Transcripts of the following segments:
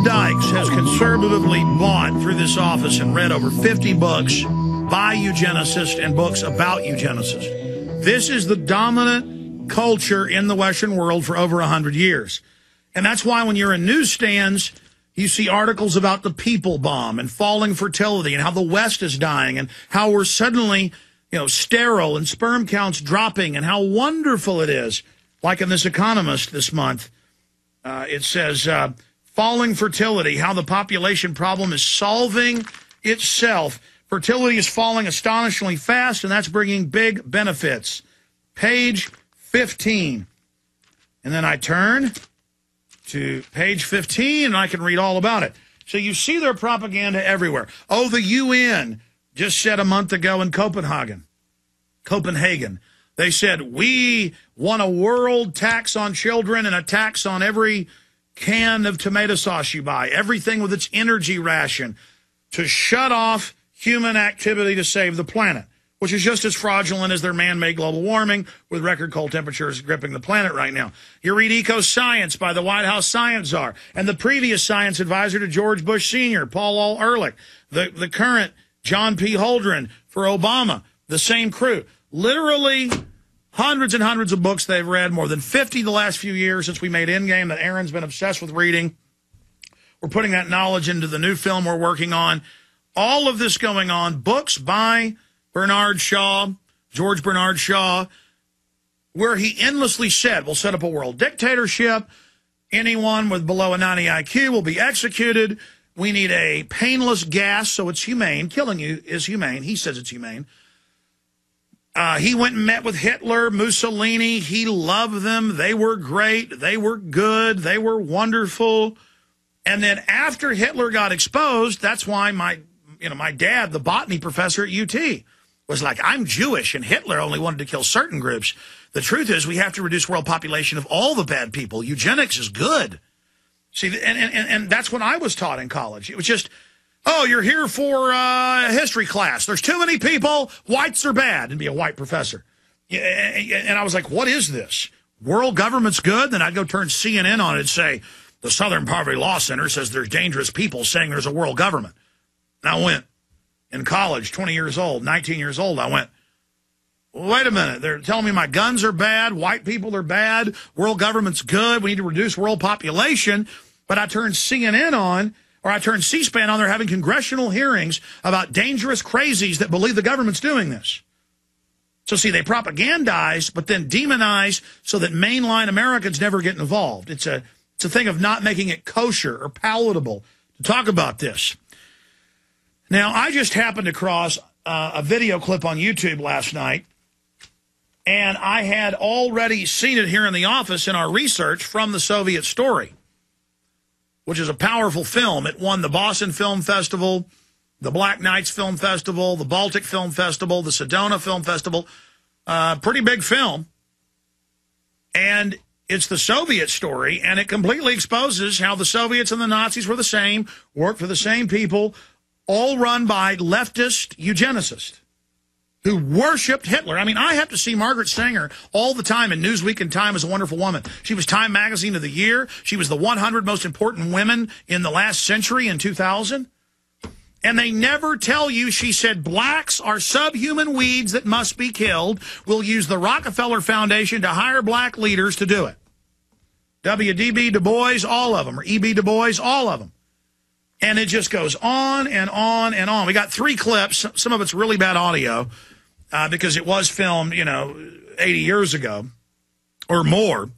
Dykes has conservatively bought through this office and read over 50 books by eugenicists and books about eugenicists. This is the dominant culture in the Western world for over 100 years. And that's why when you're in newsstands, you see articles about the people bomb and falling fertility and how the West is dying and how we're suddenly, sterile and sperm counts dropping and how wonderful it is. Like in this Economist this month, it says, falling fertility, how the population problem is solving itself. Fertility is falling astonishingly fast, and that's bringing big benefits. Page 15. And then I turn to page 15, and I can read all about it. So you see their propaganda everywhere. Oh, the UN just said a month ago in Copenhagen, they said, we want a world tax on children and a tax on every can of tomato sauce you buy, everything with its energy ration, to shut off human activity to save the planet, which is just as fraudulent as their man-made global warming with record cold temperatures gripping the planet right now. You read Eco Science by the White House science czar and the previous science advisor to George Bush Sr., Paul L. Ehrlich, the current John P. Holdren for Obama, the same crew. Literally hundreds and hundreds of books they've read, more than 50 the last few years since we made Endgame that Aaron's been obsessed with reading. We're putting that knowledge into the new film we're working on. All of this going on, books by George Bernard Shaw, where he endlessly said, we'll set up a world dictatorship. Anyone with below a 90 IQ will be executed. We need a painless gas, so it's humane. Killing you is humane. He says it's humane. He went and met with Hitler, Mussolini. He loved them. They were great. They were good. They were wonderful. And then after Hitler got exposed, that's why my dad, the botany professor at UT, was like, I'm Jewish, and Hitler only wanted to kill certain groups. The truth is we have to reduce world population of all the bad people. Eugenics is good. See, and that's what I was taught in college. It was just, oh, you're here for a history class. There's too many people. Whites are bad, and be a white professor. And I was like, what is this? World government's good? Then I'd go turn CNN on it and say, the Southern Poverty Law Center says there's dangerous people saying there's a world government. And I went, in college, 20 years old, 19 years old, I went, wait a minute. They're telling me my guns are bad, white people are bad, world government's good, we need to reduce world population. But I turned CNN on, or I turned C-SPAN on, they're having congressional hearings about dangerous crazies that believe the government's doing this. So see, they propagandize, but then demonize so that mainline Americans never get involved. It's a thing of not making it kosher or palatable to talk about this. Now, I just happened across a video clip on YouTube last night, and I had already seen it here in the office in our research from the Soviet Story, which is a powerful film. It won the Boston Film Festival, the Black Nights Film Festival, the Baltic Film Festival, the Sedona Film Festival. Pretty big film. And it's the Soviet story, and it completely exposes how the Soviets and the Nazis were the same, worked for the same people, all run by leftist eugenicists who worshipped Hitler. I mean, I have to see Margaret Sanger all the time in Newsweek and Time as a wonderful woman. She was Time Magazine of the Year. She was the 100 most important women in the last century in 2000. And they never tell you she said blacks are subhuman weeds that must be killed. We'll use the Rockefeller Foundation to hire black leaders to do it. W.D.B. Du Bois, all of them, or E.B. Du Bois, all of them. And it just goes on and on and on. We got 3 clips. Some of it's really bad audio because it was filmed, 80 years ago or more,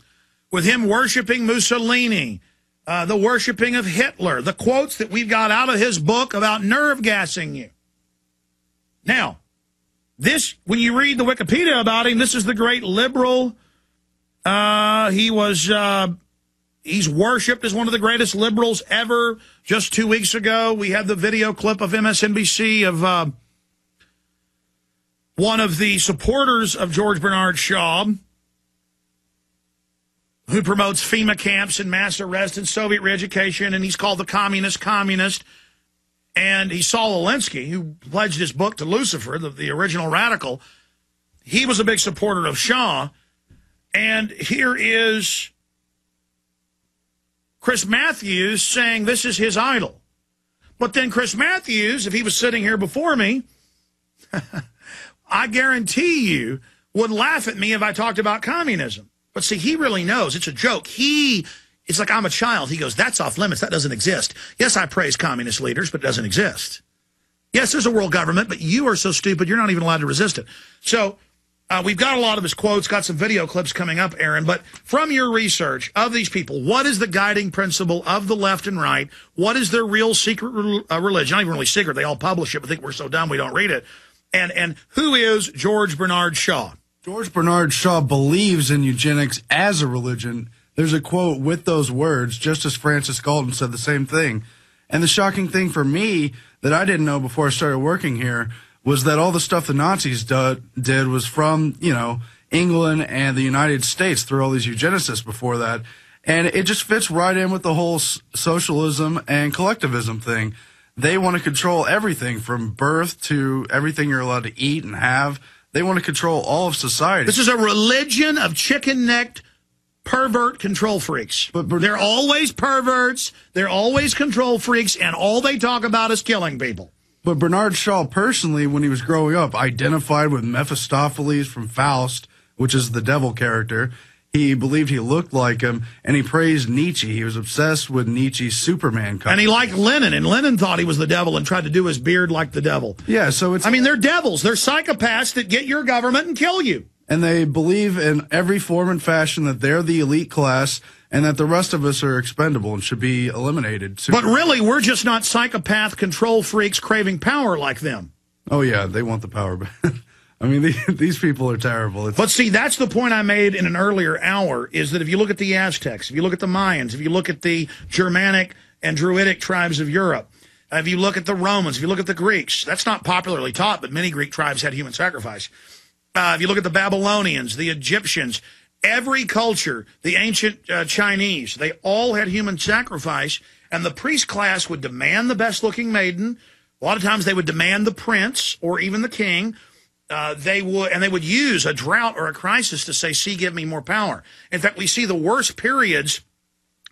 with him worshiping Mussolini, the worshiping of Hitler, the quotes that we've got out of his book about nerve gassing you. Now, this, when you read the Wikipedia about him, this is the great liberal. He's worshipped as one of the greatest liberals ever. Just 2 weeks ago, we had the video clip of MSNBC of one of the supporters of George Bernard Shaw, who promotes FEMA camps and mass arrest and Soviet re-education, and he's called the communist. And he's Saul Alinsky, who pledged his book to Lucifer, the original radical. He was a big supporter of Shaw. And here is Chris Matthews saying this is his idol. But then Chris Matthews, if he was sitting here before me, I guarantee you would laugh at me if I talked about communism. But see, he really knows. It's a joke. It's like I'm a child. He goes, that's off limits. That doesn't exist. Yes, I praise communist leaders, but it doesn't exist. Yes, there's a world government, but you are so stupid, you're not even allowed to resist it. So we've got a lot of his quotes, got some video clips coming up, Aaron. But from your research of these people, what is the guiding principle of the left and right? What is their real secret religion? Not even really secret. They all publish it, but think we're so dumb we don't read it. And who is George Bernard Shaw? George Bernard Shaw believes in eugenics as a religion. There's a quote with those words, just as Francis Galton said the same thing. And the shocking thing for me that I didn't know before I started working here was that all the stuff the Nazis did was from, England and the United States through all these eugenicists before that. And it just fits right in with the whole socialism and collectivism thing. They want to control everything from birth to everything you're allowed to eat and have. They want to control all of society. This is a religion of chicken-necked pervert control freaks. But they're always perverts, they're always control freaks, and all they talk about is killing people. But Bernard Shaw personally, when he was growing up, identified with Mephistopheles from Faust, which is the devil character. He believed he looked like him, and he praised Nietzsche. He was obsessed with Nietzsche's Superman cover. And he liked Lenin, and Lenin thought he was the devil and tried to do his beard like the devil. Yeah, so it's... I mean, they're devils. They're psychopaths that get your government and kill you. And they believe in every form and fashion that they're the elite class and that the rest of us are expendable and should be eliminated. But really, we're just not psychopath control freaks craving power like them. Oh, yeah, they want the power. I mean, these people are terrible. But see, that's the point I made in an earlier hour, is that if you look at the Aztecs, if you look at the Mayans, if you look at the Germanic and Druidic tribes of Europe, if you look at the Romans, if you look at the Greeks, that's not popularly taught, but many Greek tribes had human sacrifice. If you look at the Babylonians, the Egyptians, every culture, the ancient Chinese, they all had human sacrifice, and the priest class would demand the best-looking maiden. A lot of times they would demand the prince or even the king. They would use a drought or a crisis to say, see, give me more power. In fact, we see the worst periods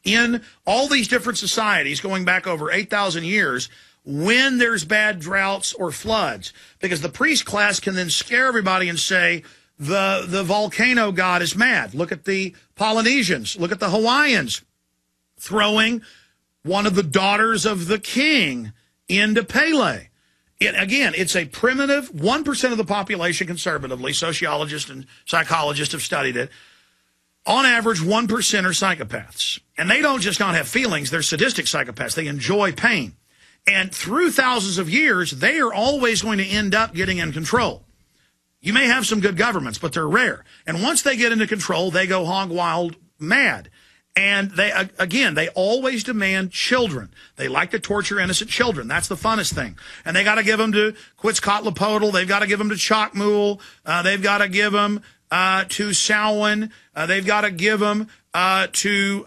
in all these different societies going back over 8,000 years when there's bad droughts or floods, because the priest class can then scare everybody and say, the volcano god is mad. Look at the Polynesians. Look at the Hawaiians throwing one of the daughters of the king into Pele. Again, it's a primitive, 1% of the population conservatively, sociologists and psychologists have studied it. On average, 1% are psychopaths. And they don't just not have feelings, they're sadistic psychopaths. They enjoy pain. And through thousands of years, they are always going to end up getting in control. You may have some good governments, but they're rare. And once they get into control, they go hog wild mad. And they always demand children. They like to torture innocent children. That's the funnest thing. And they got to give them to Quetzalcoatl. They've got to give them to Chocmool. They've got to give them to Samhain. They've got to give them to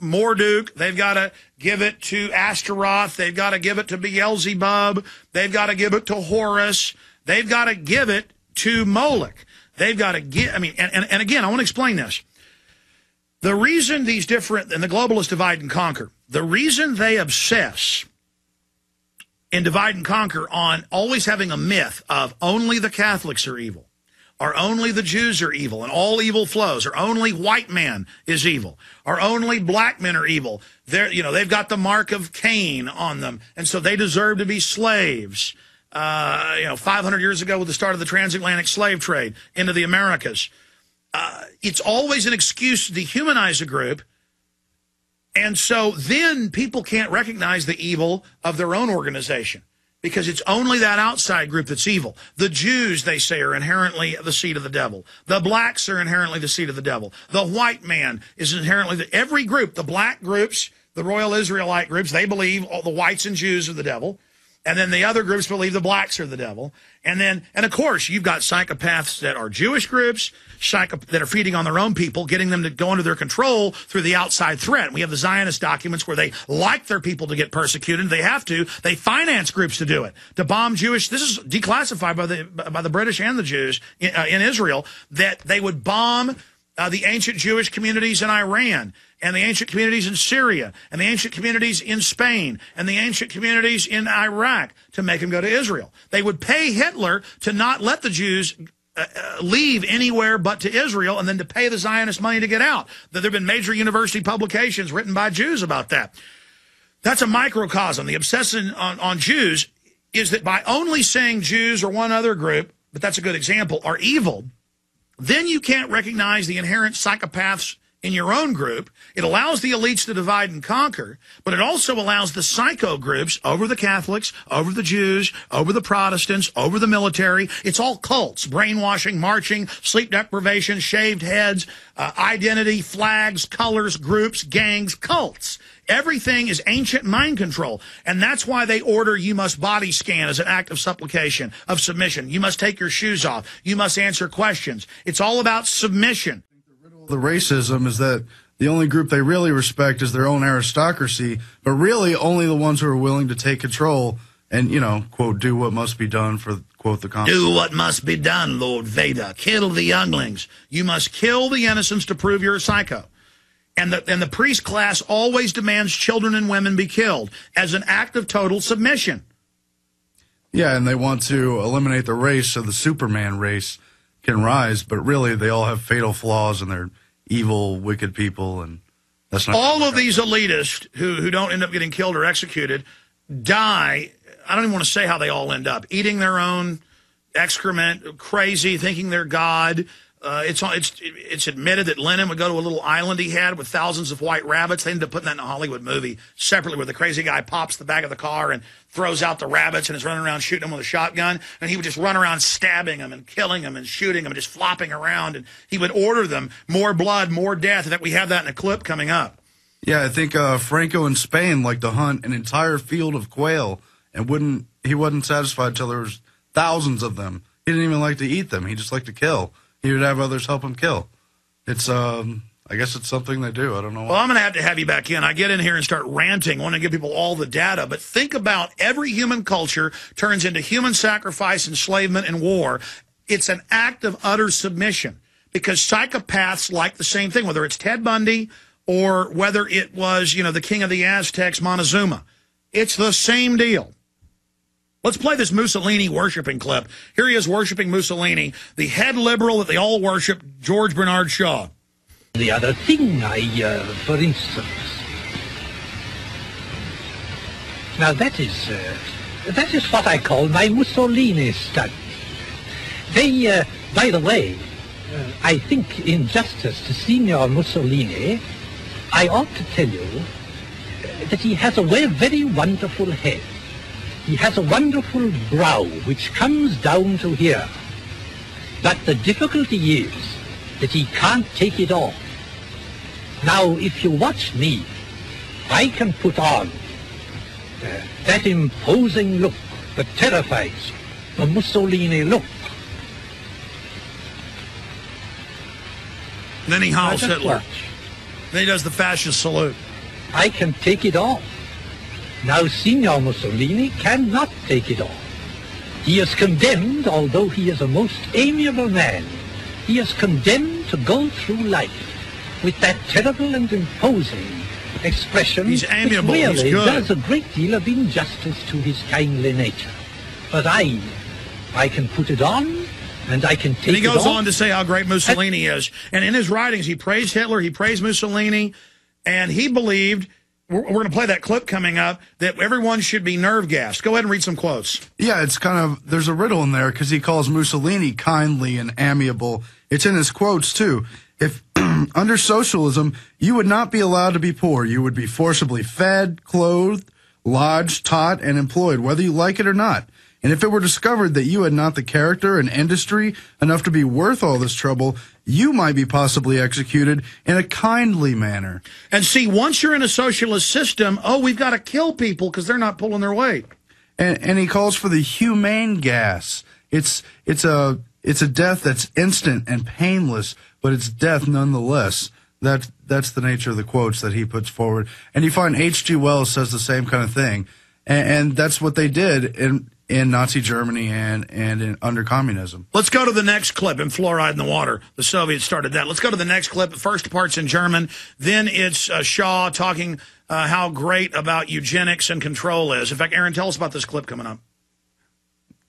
Marduk. They've got to give it to Astaroth. They've got to give it to Beelzebub. They've got to give it to Horus. They've got to give it to Moloch. They've got to give, and again, I want to explain this. The reason these different, and the globalists divide and conquer, the reason they obsess and divide and conquer on always having a myth of only the Catholics are evil, or only the Jews are evil, and all evil flows, or only white man is evil, or only black men are evil. They've got the mark of Cain on them, and so they deserve to be slaves. 500 years ago with the start of the transatlantic slave trade into the Americas. It's always an excuse to dehumanize a group. And so then people can't recognize the evil of their own organization because it's only that outside group that's evil. The Jews, they say, are inherently the seed of the devil. The blacks are inherently the seed of the devil. The white man is inherently every group, the black groups, the Royal Israelite groups, they believe all the whites and Jews are the devil. And then the other groups believe the blacks are the devil. And of course, you've got psychopaths that are Jewish groups, that are feeding on their own people, getting them to go under their control through the outside threat. We have the Zionist documents where they like their people to get persecuted. They have to. They finance groups to do it, to bomb Jewish. This is declassified by the British and the Jews in Israel, that they would bomb the ancient Jewish communities in Iran, and the ancient communities in Syria, and the ancient communities in Spain, and the ancient communities in Iraq to make them go to Israel. They would pay Hitler to not let the Jews leave anywhere but to Israel, and then to pay the Zionist money to get out. There have been major university publications written by Jews about that. That's a microcosm. The obsession on Jews is that by only saying Jews or one other group, but that's a good example, are evil, then you can't recognize the inherent psychopaths in your own group. It allows the elites to divide and conquer, but it also allows the psycho groups over the Catholics, over the Jews, over the Protestants, over the military. It's all cults, brainwashing, marching, sleep deprivation, shaved heads, identity, flags, colors, groups, gangs, cults. Everything is ancient mind control, and that's why they order you must body scan as an act of supplication, of submission. You must take your shoes off. You must answer questions. It's all about submission. The racism is that the only group they really respect is their own aristocracy, but really only the ones who are willing to take control and, you know, quote, do what must be done for, quote, the Constitution. Do what must be done, Lord Vader. Kill the younglings. You must kill the innocents to prove you're a psycho. And the priest class always demands children and women be killed as an act of total submission. Yeah, and they want to eliminate the race so the Superman race can rise, but really they all have fatal flaws and they're evil, wicked people, and that's not all of these elitists who don't end up getting killed or executed die. I don't even want to say how they all end up eating their own excrement, crazy, thinking they're God. It's admitted that Lenin would go to a little island he had with thousands of white rabbits. They ended up putting that in a Hollywood movie separately, where the crazy guy pops the back of the car and throws out the rabbits and is running around shooting them with a shotgun. And he would just run around stabbing them and killing them and shooting them and just flopping around. And he would order them more blood, more death. In fact, we have that in a clip coming up. Yeah, I think Franco in Spain liked to hunt an entire field of quail and he wasn't satisfied until there was thousands of them. He didn't even like to eat them. He just liked to kill. He would have others help him kill. It's, I guess it's something they do. I don't know why. Well, I'm going to have you back in. I get in here and start ranting, want to give people all the data. But think about every human culture turns into human sacrifice, enslavement, and war. It's an act of utter submission because psychopaths like the same thing, whether it's Ted Bundy or whether it was, the king of the Aztecs, Montezuma. It's the same deal. Let's play this Mussolini worshiping clip. Here he is worshiping Mussolini, the head liberal that they all worship, George Bernard Shaw. The other thing for instance, now that is what I call my Mussolini study. They, by the way, I think in justice to Signor Mussolini, I ought to tell you that he has a very wonderful head. He has a wonderful brow which comes down to here. But the difficulty is that he can't take it off. Now, if you watch me, I can put on that imposing look that terrifies you, the Mussolini look. And then he howls Now, Hitler. watch. Then he does the fascist salute. I can take it off. Now, Signor Mussolini cannot take it off. He is condemned, although he is a most amiable man, he is condemned to go through life with that terrible and imposing expression He's amiable, which really he's good. does a great deal of injustice to his kindly nature. But I can put it on, and I can take it off. And he goes on to say how great Mussolini is. And in his writings, he praised Hitler, he praised Mussolini, and he believed... We're going to play that clip coming up that everyone should be nerve gassed. Go ahead and read some quotes. Yeah, it's kind of, there's a riddle in there because he calls Mussolini kindly and amiable. It's in his quotes, too. If under socialism, you would not be allowed to be poor. You would be forcibly fed, clothed, lodged, taught, and employed, whether you like it or not. And if it were discovered that you had not the character and industry enough to be worth all this trouble, you might be possibly executed in a kindly manner. And see, once you're in a socialist system, we've got to kill people because they're not pulling their weight. And he calls for the humane gas. It's a death that's instant and painless, but it's death nonetheless. That's the nature of the quotes that he puts forward. And you find H.G. Wells says the same kind of thing. And that's what they did. And in Nazi Germany and under communism. Let's go to the next clip in Fluoride in the Water. The Soviets started that. Let's go to the next clip. The first part's in German. Then it's Shaw talking how great about eugenics and control is. In fact, Aaron, tell us about this clip coming up.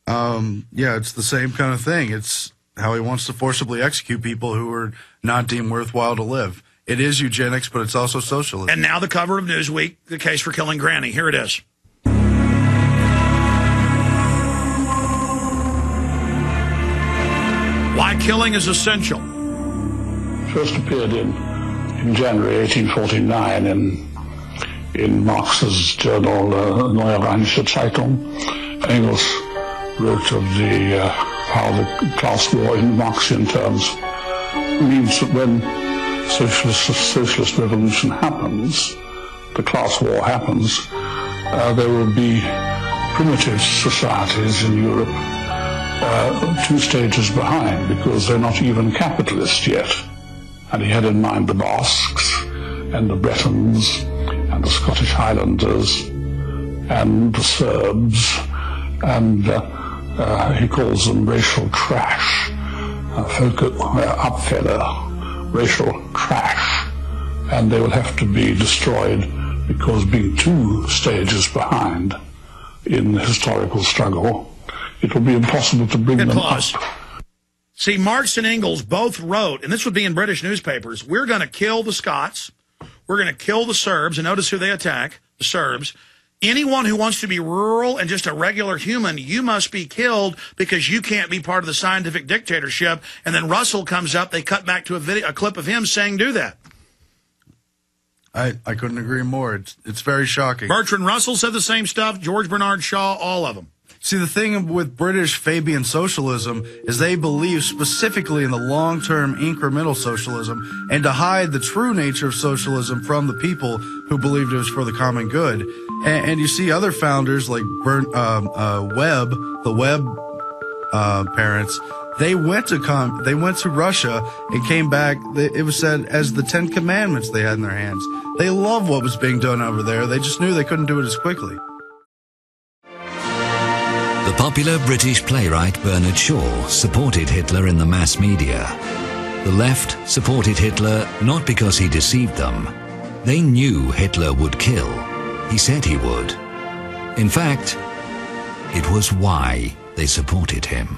Yeah, it's the same kind of thing. It's how he wants to forcibly execute people who are not deemed worthwhile to live. It is eugenics, but it's also socialism. And now the cover of Newsweek, the case for killing Granny. Here it is. Why killing is essential. First appeared in January 1849 in Marx's journal Neue Rheinische Zeitung. Engels wrote of how the class war in Marxian terms means that when socialist revolution happens, the class war happens, there will be primitive societies in Europe 2 stages behind, because they're not even capitalist yet. And he had in mind the Basques and the Bretons and the Scottish Highlanders and the Serbs, and he calls them racial trash, Abfälle, racial trash, and they will have to be destroyed, because being 2 stages behind in the historical struggle, it will be impossible to bring them up. See, Marx and Engels both wrote, and this would be in British newspapers, we're going to kill the Scots, we're going to kill the Serbs, and notice who they attack, the Serbs. Anyone who wants to be rural and just a regular human, you must be killed because you can't be part of the scientific dictatorship. And then Russell comes up, they cut back to a clip of him saying, do that. I couldn't agree more. It's very shocking. Bertrand Russell said the same stuff, George Bernard Shaw, all of them. See, the thing with British Fabian socialism is they believe specifically in the long-term incremental socialism, and to hide the true nature of socialism from the people who believed it was for the common good. And you see other founders like Webb, the Webb parents, they went to Russia and came back. It was said as the 10 Commandments they had in their hands. They loved what was being done over there. They just knew they couldn't do it as quickly. The popular British playwright Bernard Shaw supported Hitler in the mass media. The left supported Hitler not because he deceived them. They knew Hitler would kill. He said he would. In fact, it was why they supported him.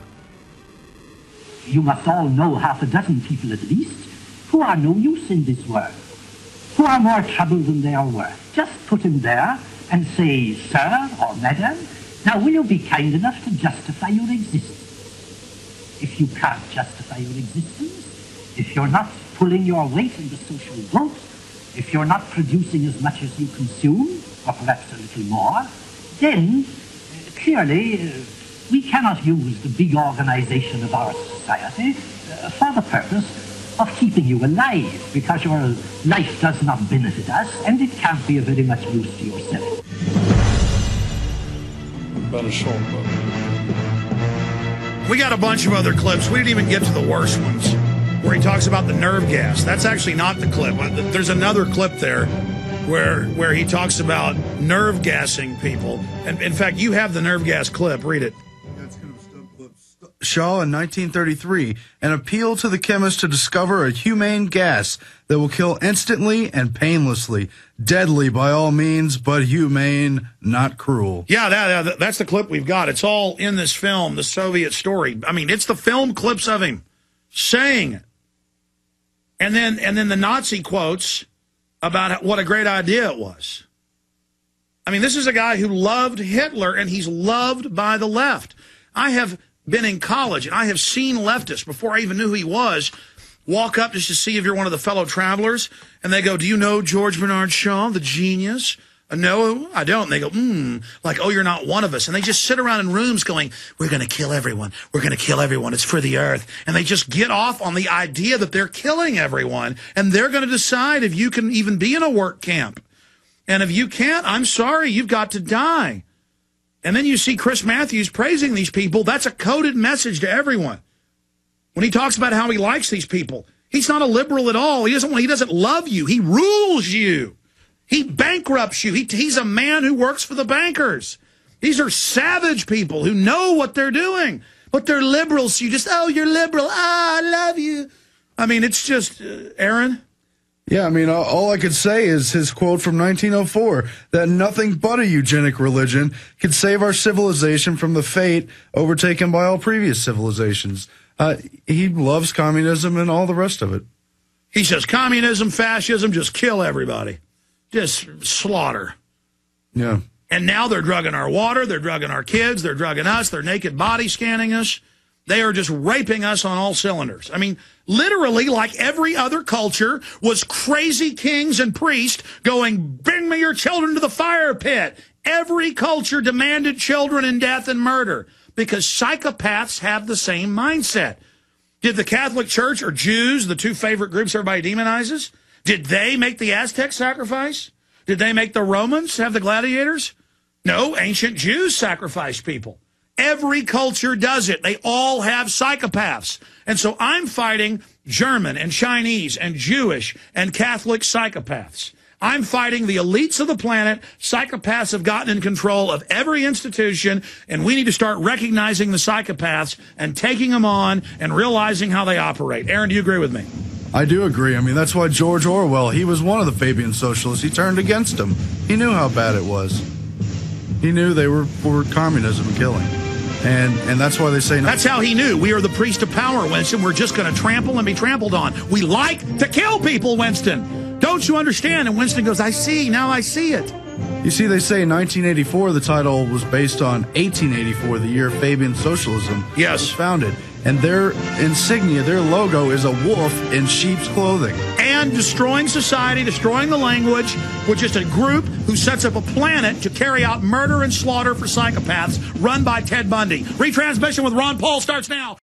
You must all know half a dozen people at least who are no use in this world, who are more trouble than they are worth. Just put him there and say, sir or madam, now will you be kind enough to justify your existence? If you can't justify your existence, if you're not pulling your weight in the social vote, if you're not producing as much as you consume, or perhaps a little more, then clearly we cannot use the big organization of our society for the purpose of keeping you alive, because your life does not benefit us and it can't be of very much use to yourself. We got a bunch of other clips. We didn't even get to the worst ones, where he talks about the nerve gas. That's actually not the clip. There's another clip there where he talks about nerve gassing people. And in fact, you have the nerve gas clip. Read it. Shaw in 1933, an appeal to the chemist to discover a humane gas that will kill instantly and painlessly. Deadly by all means, but humane, not cruel. Yeah, that's the clip we've got. It's all in this film, The Soviet Story. I mean, it's the film clips of him saying it. And then the Nazi quotes about what a great idea it was. I mean, this is a guy who loved Hitler, and he's loved by the left. I have been in college, and I have seen leftists, before I even knew who he was, walk up just to see if you're one of the fellow travelers, and they go, do you know George Bernard Shaw, the genius? No, I don't. And they go, like, oh, you're not one of us. And they just sit around in rooms going, we're going to kill everyone. We're going to kill everyone. It's for the earth. And they just get off on the idea that they're killing everyone, and they're going to decide if you can even be in a work camp. And if you can't, I'm sorry, you've got to die. And then you see Chris Matthews praising these people. That's a coded message to everyone. When he talks about how he likes these people, he's not a liberal at all. He doesn't love you. He rules you. He bankrupts you. He's a man who works for the bankers. These are savage people who know what they're doing. But they're liberals, so you just, oh, you're liberal. Ah, I love you. I mean, it's just, Aaron? Yeah, I mean, all I could say is his quote from 1904, that nothing but a eugenic religion could save our civilization from the fate overtaken by all previous civilizations. He loves communism and all the rest of it. He says communism, fascism, just kill everybody. Just slaughter. Yeah. And now they're drugging our water, they're drugging our kids, they're drugging us, they're naked body scanning us. They are just raping us on all cylinders. I mean, literally, like every other culture, was crazy kings and priests going, bring me your children to the fire pit. Every culture demanded children in death and murder because psychopaths have the same mindset. Did the Catholic Church or Jews, the two favorite groups everybody demonizes, did they make the Aztec sacrifice? Did they make the Romans have the gladiators? No, ancient Jews sacrificed people. Every culture does it. They all have psychopaths. And so I'm fighting German and Chinese and Jewish and Catholic psychopaths. I'm fighting the elites of the planet. Psychopaths have gotten in control of every institution, and we need to start recognizing the psychopaths and taking them on and realizing how they operate. Aaron, do you agree with me? I do agree. I mean, that's why George Orwell, he was one of the Fabian socialists. He turned against them. He knew how bad it was. He knew they were for communism and killing. And that's why they say no. That's how he knew. We are the priest of power, Winston. We're just going to trample and be trampled on. We like to kill people, Winston. Don't you understand? And Winston goes, I see. Now I see it. You see, they say in 1984 the title was based on 1884, the year Fabian socialism was founded. And their insignia, their logo, is a wolf in sheep's clothing. And destroying society, destroying the language, with just a group who sets up a planet to carry out murder and slaughter for psychopaths run by Ted Bundy. Retransmission with Ron Paul starts now.